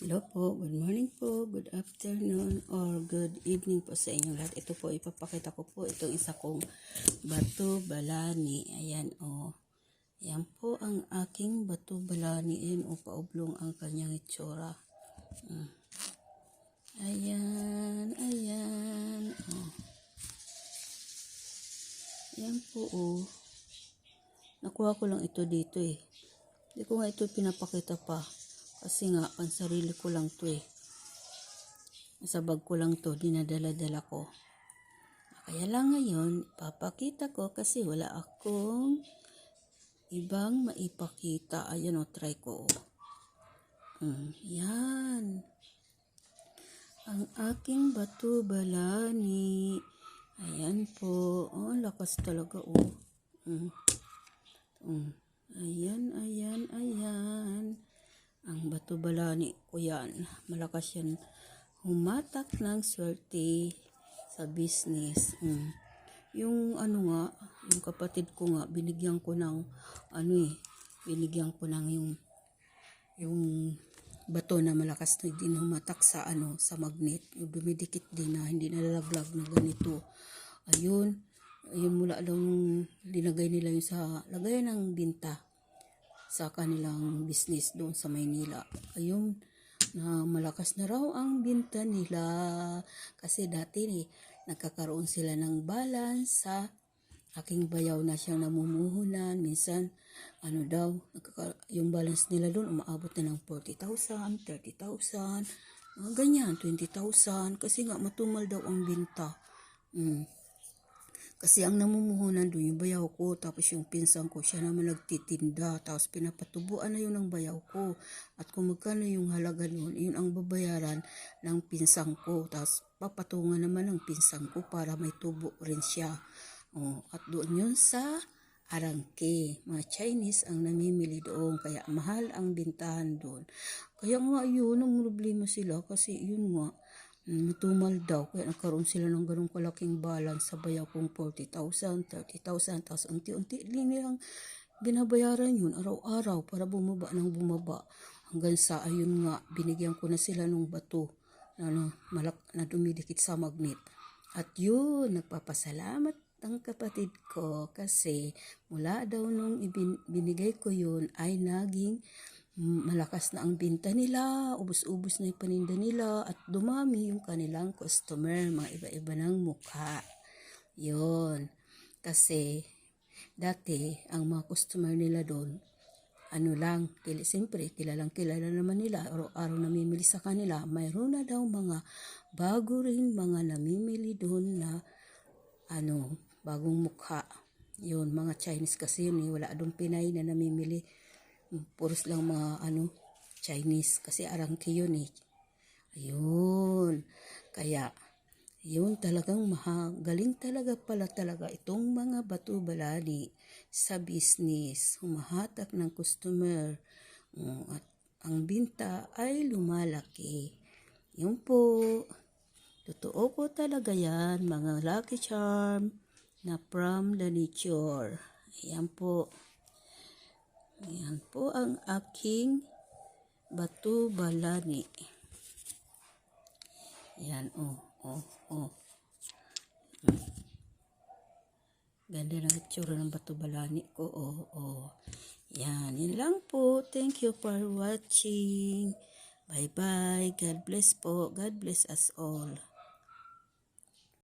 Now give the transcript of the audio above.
Hello po, good morning po, good afternoon, or good evening po sa inyong lahat. Ito po, ipapakita ko po itong isa kong bato balani. Ayan o. Ayan po ang aking bato balani. Ayan o, paublong ang kanyang itsura. Ayan, ayan. O. Ayan po o. Nakuha ko lang ito dito eh. Hindi ko nga ito pinapakita pa. Kasi nga, pansarili ko lang to eh. Sa bag ko lang to, dinadala-dala ko. Kaya lang ngayon, papakita ko kasi wala akong ibang maipakita. Ayan o, try ko. Yan. Ang aking bato balani. Ayan po. Oh, lakas talaga oh. Ayan, ayan, ayan. Ang bato balani ko yan. Malakas yan humatak ng swerte sa business. Yung ano nga, yung kapatid ko nga, binigyan ko ng binigyan ko ng yung bato na malakas na din humatak sa sa magnet. Yung dumidikit din na hindi nalalaglag na ganito. Ayun mula lang linagay nila yung sa lagayan ng binta sa kanilang business doon sa Maynila. Ayun, na malakas na raw ang binta nila kasi dati nagkakaroon sila ng balance sa aking bayaw na siyang namumuhunan. Minsan, yung balance nila doon umaabot na ng 40,000, 30,000, ganyan, 20,000 kasi nga matumal daw ang binta. Kasi ang namumuhunan doon yung bayaw ko, tapos yung pinsan ko, siya naman nagtitinda, tapos pinapatubuan na yun ng bayaw ko. At kung magkano yung halaga doon, yun ang babayaran ng pinsan ko. Tapos papatungan naman ng pinsan ko para may tubo rin siya. At doon yun sa Arangke. Mga Chinese ang namimili doon, kaya mahal ang bintahan doon. Kaya nga yun, ang problema sila kasi yun nga, matumal daw, kaya nagkaroon sila ng ganong kalaking balance sa bayaw kong 40,000, 30,000, tapos unti-unti din nilang binabayaran yun araw-araw para bumaba ng bumaba. Hanggang sa ayun nga, binigyan ko na sila ng bato na dumidikit sa magnet. At yun, nagpapasalamat ang kapatid ko kasi mula daw nung binigay ko yun ay naging malakas na ang binta nila, ubos-ubos na yung paninda nila, at dumami yung kanilang customer, mga iba-iba ng mukha. Yun. Kasi, dati, ang mga customer nila doon, siyempre, kilala naman nila, araw-araw namimili sa kanila, mayroon na daw mga bago rin mga namimili doon na, bagong mukha. Yun, mga Chinese kasi yun, wala doon Pinay na namimili. Puros lang mga Chinese kasi Arangke yun eh. Ayun. Kaya yun talagang galing talaga pala talaga itong mga bato balani sa business. Humahatak ng customer. At ang binta ay lumalaki. Yun po. Totoo po talaga yan, mga lucky charm na from the nature. Ayan po. Ayan po ang aking bato balani. Ayan, Ganda ng itsura ng bato balani ko, Yan, yun lang po. Thank you for watching. Bye-bye. God bless po. God bless us all.